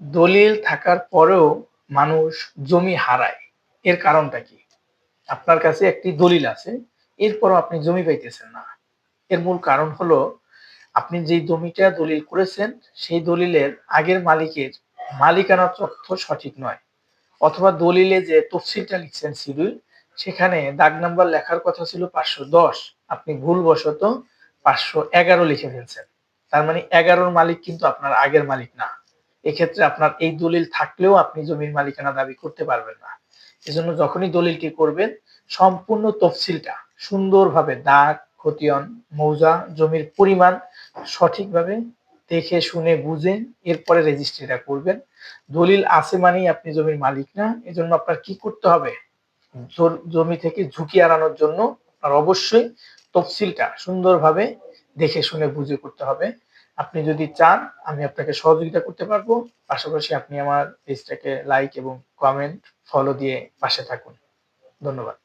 দলিল থাকার পরেও মানুষ জমি হারায়। এর কারণটা কি? আপনার কাছে একটি দলিল আছে, এরপরও আপনি জমি পাইতেছেন না। এর মূল কারণ হলো আপনি যেই জমিটা দলিল করেছেন, সেই দলিলের আগের মালিকের মালিকানার তথ্য সঠিক নয়। অথবা দলিলে যে তফসিলটা লিখছেন শিডিউল, সেখানে দাগ নাম্বার লেখার কথা ছিল ৫১০, আপনি ভুলবশত ৫১১ লিখে ফেলছেন। তার মানে ১১র মালিক কিন্তু আপনার আগের মালিক না। এক্ষেত্রে আপনার এই দলিল থাকলেও আপনি জমির মালিকানা দাবি করতে পারবেন না। এজন্য যখনই দলিলটি করবেন, সম্পূর্ণ তফসিলটা সুন্দরভাবে দাগ, খতিয়ান, মৌজা, জমির পরিমাণ সঠিকভাবে দেখে শুনে বুঝে এরপরে রেজিস্ট্রিটা করবেন। দলিল আছে মানেই আপনি জমির মালিক না। এজন্য আপনার কি করতে হবে? জমি থেকে ঝুঁকি এড়ানোর জন্য আপনার অবশ্যই তফসিলটা সুন্দরভাবে দেখে শুনে বুঝে করতে হবে। আপনি যদি চান আমি আপনাকে সহযোগিতা করতে পারবো। পাশাপাশি আপনি আমার পেজটাকে লাইক এবং কমেন্ট, ফলো দিয়ে পাশে থাকুন। ধন্যবাদ।